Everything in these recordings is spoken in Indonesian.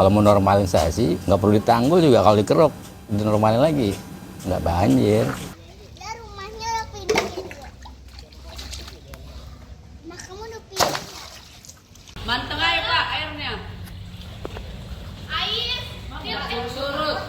Kalau mau normalisasi nggak perlu ditanggul juga, kalau dikeruk dinormalin lagi nggak banjir. Ya rumahnya lo pindahin. Nah kamu udah pindah. Manteng aja Pak airnya. Air. Surut.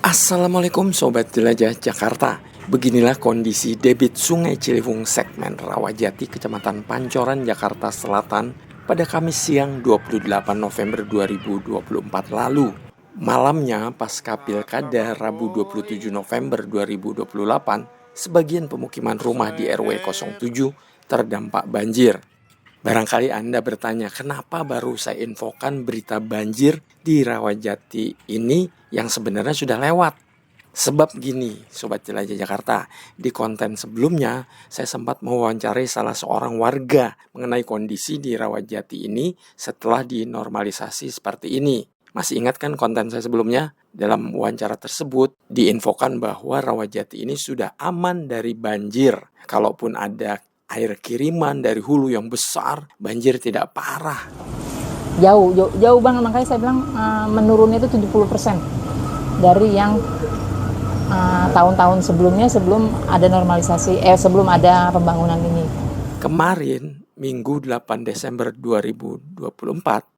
Assalamualaikum Sobat Jelajah Jakarta. Beginilah kondisi debit Sungai Ciliwung segmen Rawajati, Kecamatan Pancoran, Jakarta Selatan pada Kamis siang 28 November 2024 lalu. Malamnya pasca Pilkada Rabu 27 November 2028, sebagian pemukiman rumah di RW 07 terdampak banjir. Barangkali Anda bertanya, kenapa baru saya infokan berita banjir di Rawajati ini yang sebenarnya sudah lewat? Sebab gini, Sobat Jelajah Jakarta, di konten sebelumnya saya sempat mewawancarai salah seorang warga mengenai kondisi di Rawajati ini setelah dinormalisasi seperti ini. Masih ingat kan konten saya sebelumnya? Dalam wawancara tersebut diinfokan bahwa Rawajati ini sudah aman dari banjir. Kalaupun ada air kiriman dari hulu yang besar, banjir tidak parah. Jauh banget, makanya saya bilang menurun itu 70% dari yang tahun-tahun sebelumnya, sebelum ada normalisasi, sebelum ada pembangunan ini. Kemarin, Minggu 8 Desember 2024,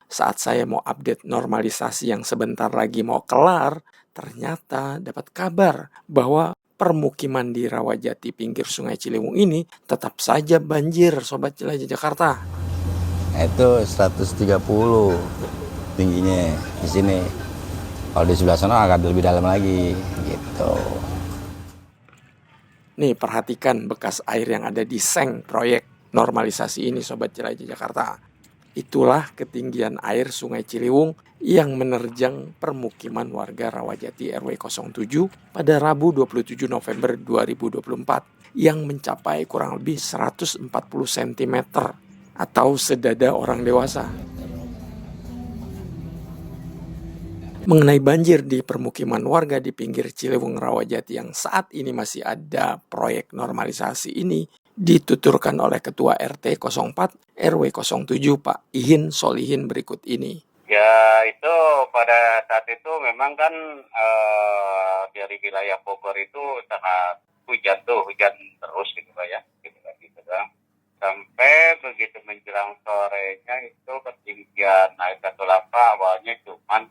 saat saya mau update normalisasi yang sebentar lagi mau kelar, ternyata dapat kabar bahwa permukiman di Rawajati pinggir Sungai Ciliwung ini tetap saja banjir, Sobat Jelajah Jakarta. Itu 130 tingginya di sini. Kalau di sebelah sana agak lebih dalam lagi gitu. Nih, perhatikan bekas air yang ada di seng proyek normalisasi ini, Sobat Jelajah Jakarta. Itulah ketinggian air Sungai Ciliwung yang menerjang permukiman warga Rawajati RW 07 pada Rabu 27 November 2024 yang mencapai kurang lebih 140 cm atau sedada orang dewasa. Mengenai banjir di permukiman warga di pinggir Ciliwung Rawajati yang saat ini masih ada proyek normalisasi ini, dituturkan oleh Ketua RT 04 RW 07 Pak Ihin Solihin berikut ini. Ya itu pada saat itu memang kan dari wilayah Bogor itu sangat hujan terus gitu Pak ya, gitu kan. Sampai begitu menjelang sorenya itu ketinggian air Katulampa awalnya cuma 40.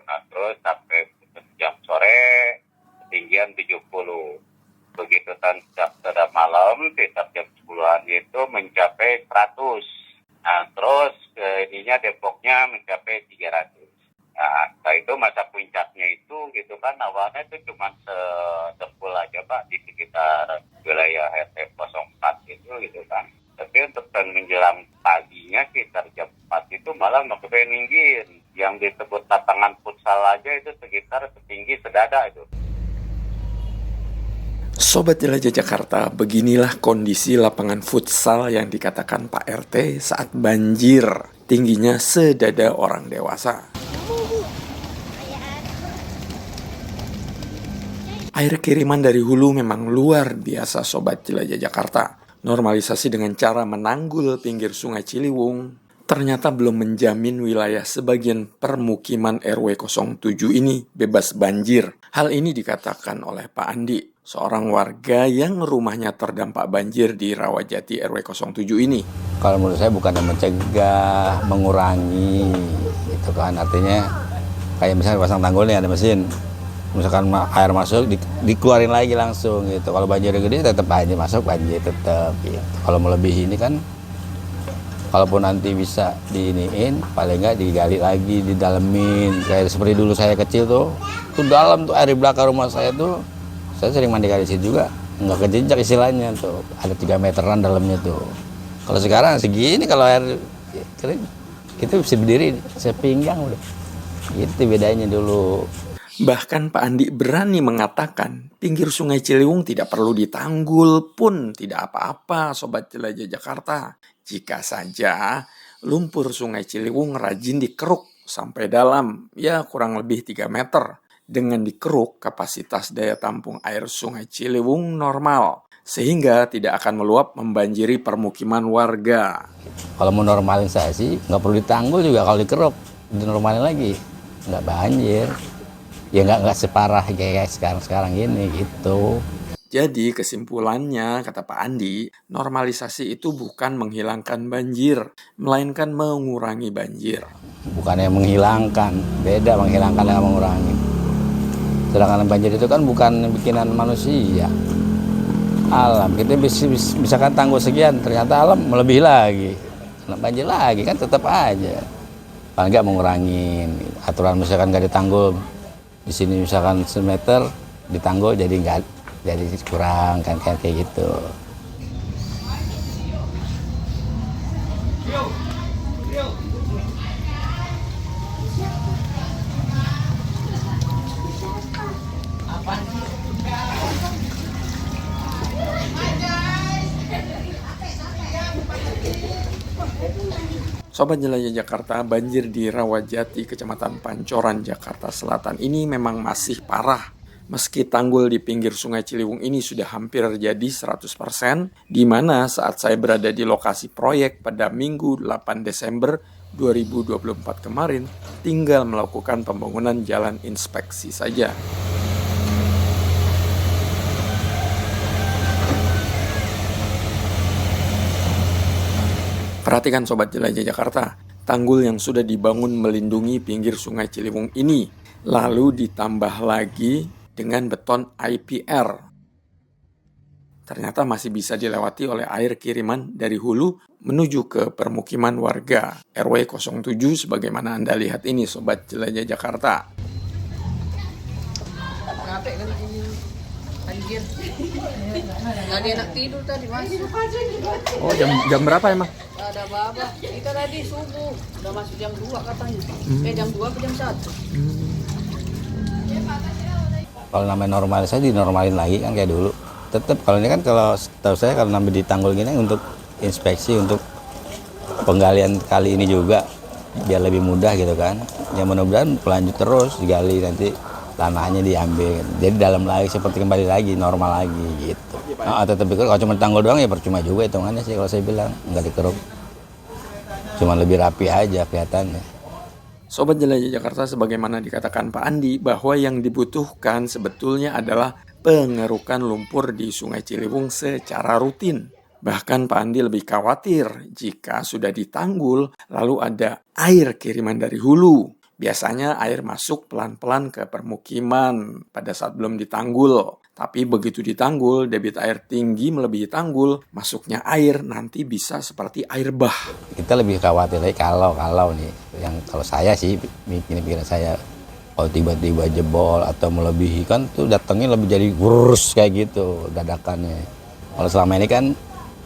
Nah terus sampai jam sore ketinggian 70. Begitu tancap pada malam sekitar jam 10-an itu mencapai 100. Nah terus ininya Depoknya mencapai 300. Nah setelah itu masa puncaknya itu gitu kan awalnya itu cuma sedempul aja Pak di sekitar wilayah RT 04 gitu kan. Tapi untuk menjelang paginya sekitar jam 4 itu malah makin ninggin. Yang disebut lapangan futsal aja itu sekitar setinggi sedada itu. Sobat Jelajah Jakarta, beginilah kondisi lapangan futsal yang dikatakan Pak RT saat banjir, tingginya sedada orang dewasa. Air kiriman dari hulu memang luar biasa, Sobat Jelajah Jakarta. Normalisasi dengan cara menanggul pinggir Sungai Ciliwung ternyata belum menjamin wilayah sebagian permukiman RW 07 ini bebas banjir. Hal ini dikatakan oleh Pak Andi, seorang warga yang rumahnya terdampak banjir di Rawajati RW 07 ini. Kalau menurut saya bukan mencegah, mengurangi gitu kan. Artinya kayak misalnya pasang tanggul nih, ada mesin, misalkan air masuk dikeluarin lagi langsung gitu. Kalau banjir gede tetap banjir masuk, banjir tetap gitu. Kalau melebihi ini kan, kalaupun nanti bisa diiniin, paling nggak digali lagi, didalemin. Kayak seperti dulu saya kecil tuh dalam tuh air di belakang rumah saya tuh, saya sering mandi kali situ juga, nggak kejejak istilahnya tuh, ada 3 meteran dalamnya tuh. Kalau sekarang segini, kalau air kering kita bisa berdiri sepinggang udah. Gitu bedanya dulu. Bahkan Pak Andi berani mengatakan pinggir Sungai Ciliwung tidak perlu ditanggul pun tidak apa-apa, Sobat Jelajah Jakarta. Jika saja lumpur Sungai Ciliwung rajin dikeruk sampai dalam, ya kurang lebih 3 meter. dengan dikeruk kapasitas daya tampung air Sungai Ciliwung normal, sehingga tidak akan meluap membanjiri permukiman warga. Kalau mau normalisasi, nggak perlu ditanggul juga kalau dikeruk, dinormalin lagi, nggak banjir. Ya nggak separah kayak sekarang ini gitu. Jadi kesimpulannya, kata Pak Andi, normalisasi itu bukan menghilangkan banjir, melainkan mengurangi banjir. Bukannya menghilangkan, beda menghilangkan dengan mengurangi. Sedangkan banjir itu kan bukan bikinan manusia, alam. Kita misalkan tanggul sekian, ternyata alam melebihi lagi, banjir lagi kan tetap aja. Paling nggak mengurangin aturan, misalkan nggak ditanggul di sini misalkan semeter, ditanggul jadi nggak. Jadi kurang kan kayak gitu. Sobat Jelajah Jakarta, banjir di Rawajati, Kecamatan Pancoran, Jakarta Selatan ini memang masih parah. Meski tanggul di pinggir Sungai Ciliwung ini sudah hampir jadi 100%, di mana saat saya berada di lokasi proyek pada Minggu 8 Desember 2024 kemarin, tinggal melakukan pembangunan jalan inspeksi saja. Perhatikan Sobat Jelajah Jakarta, tanggul yang sudah dibangun melindungi pinggir Sungai Ciliwung ini, lalu ditambah lagi dengan beton IPR. Ternyata masih bisa dilewati oleh air kiriman dari hulu menuju ke permukiman warga RW 07 sebagaimana Anda lihat ini Sobat Jelajah Jakarta. Capek kan ini banjir. Tadi enak tidur tadi mas. Oh, jam berapa emang? Ada apa? Kita tadi subuh udah masuk jam 2 katanya. Jam 2 ke jam 1. Kalau namanya normalisasi dinormalin lagi kan kayak dulu. Tetap kalau ini kan kalau tahu saya kalau namanya ditanggul gini untuk inspeksi, untuk penggalian kali ini juga biar lebih mudah gitu kan. Ya mudah-mudahan pelanjut terus digali, nanti tanahnya diambil. Jadi dalam lagi seperti kembali lagi normal lagi gitu. Tetap dikeruk. Kalau cuma tanggul doang ya percuma juga hitungannya sih kalau saya bilang, nggak dikeruk. Cuma lebih rapi aja kelihatannya. Sobat Jelajah Jakarta, sebagaimana dikatakan Pak Andi, bahwa yang dibutuhkan sebetulnya adalah pengerukan lumpur di Sungai Ciliwung secara rutin. Bahkan Pak Andi lebih khawatir jika sudah ditanggul, lalu ada air kiriman dari hulu. Biasanya air masuk pelan-pelan ke permukiman pada saat belum ditanggul. Tapi begitu ditanggul, debit air tinggi melebihi tanggul, masuknya air nanti bisa seperti air bah. Kita lebih khawatir lagi kalau nih, yang kalau saya sih pikiran saya, kalau tiba-tiba jebol atau melebihi kan tuh datangnya lebih jadi wurus kayak gitu dadakannya. Kalau selama ini kan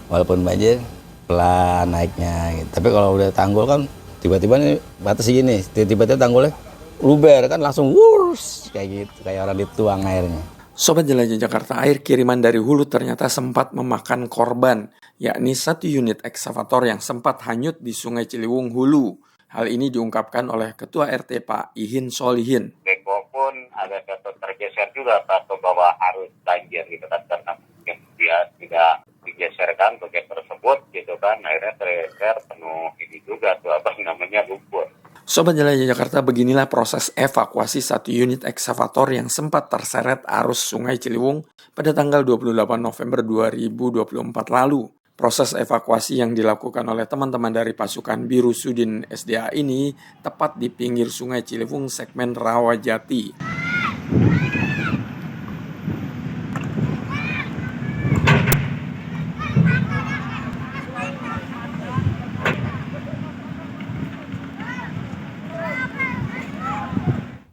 walaupun banjir pelan naiknya gitu. Tapi kalau udah tanggul kan tiba-tiba nih batas segini, tiba-tiba tanggulnya luber kan langsung wurus kayak gitu, kayak orang dituang airnya. Sobat Jelajah Jakarta, air kiriman dari hulu ternyata sempat memakan korban, yakni 1 unit ekskavator yang sempat hanyut di Sungai Ciliwung Hulu. Hal ini diungkapkan oleh Ketua RT Pak Ihin Solihin. Beko pun agak tergeser juga ke bawah arus banjir gitu kan, karena mungkin dia tidak digeserkan bagian tersebut gitu kan, akhirnya tergeser penuh ini juga tuh apa namanya lumpur. Sobat Jelajah Jakarta, beginilah proses evakuasi 1 unit ekskavator yang sempat terseret arus Sungai Ciliwung pada tanggal 28 November 2024 lalu. Proses evakuasi yang dilakukan oleh teman-teman dari pasukan Biru Sudin SDA ini tepat di pinggir Sungai Ciliwung segmen Rawajati.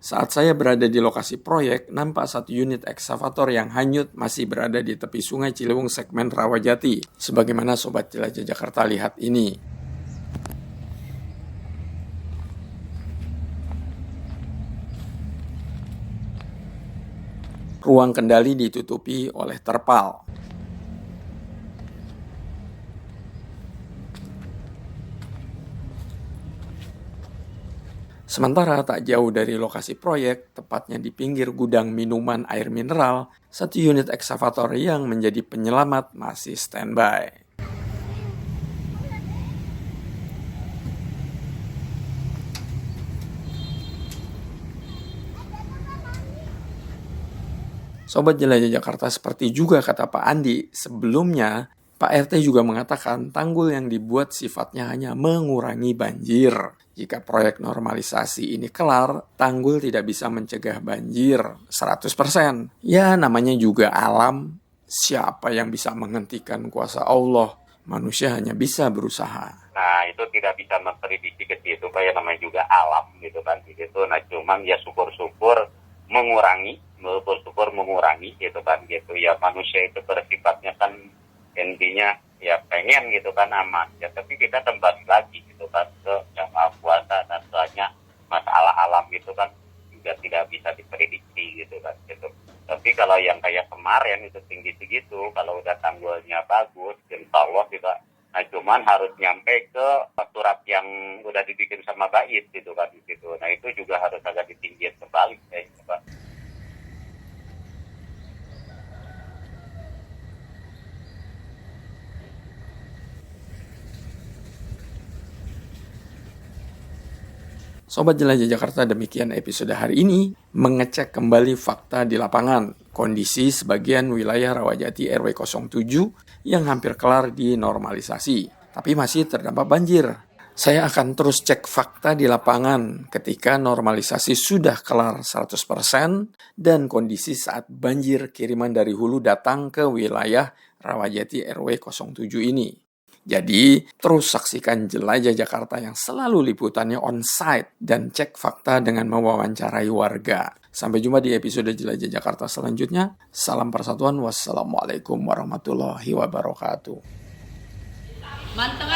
Saat saya berada di lokasi proyek, nampak 1 unit ekskavator yang hanyut masih berada di tepi Sungai Ciliwung segmen Rawajati. Sebagaimana Sobat Jelajah Jakarta lihat ini. Ruang kendali ditutupi oleh terpal. Sementara tak jauh dari lokasi proyek, tepatnya di pinggir gudang minuman air mineral, satu unit ekskavator yang menjadi penyelamat masih standby. Sobat Jelajah Jakarta, seperti juga kata Pak Andi, sebelumnya Pak RT juga mengatakan tanggul yang dibuat sifatnya hanya mengurangi banjir. Jika proyek normalisasi ini kelar, tanggul tidak bisa mencegah banjir 100%. Ya, namanya juga alam. Siapa yang bisa menghentikan kuasa Allah? Manusia hanya bisa berusaha. Nah, itu tidak bisa memprediksi ke situ, kayak namanya juga alam gitu kan. Gitu. Nah, cuman ya syukur-syukur mengurangi gitu kan gitu. Ya manusia itu bersifatnya kan intinya ya pengen gitu kan aman. Ya tapi kita kembali lagi gitu kan ke yang Maha Kuasa, dan soalnya masalah alam gitu kan juga tidak bisa diprediksi gitu kan gitu. Tapi kalau yang kayak kemarin itu tinggi segitu, kalau udah tanggulnya bagus, insya Allah juga. Nah cuman harus nyampe ke surat yang udah dibikin sama Bait gitu kan gitu. Nah itu juga harus agak ditinggiin kembali kayaknya Pak. Sobat Jelajah Jakarta, demikian episode hari ini, mengecek kembali fakta di lapangan, kondisi sebagian wilayah Rawajati RW 07 yang hampir kelar dinormalisasi, tapi masih terdampak banjir. Saya akan terus cek fakta di lapangan ketika normalisasi sudah kelar 100% dan kondisi saat banjir kiriman dari hulu datang ke wilayah Rawajati RW 07 ini. Jadi, terus saksikan Jelajah Jakarta yang selalu liputannya on-site dan cek fakta dengan mewawancarai warga. Sampai jumpa di episode Jelajah Jakarta selanjutnya. Salam persatuan. Wassalamualaikum warahmatullahi wabarakatuh. Manteng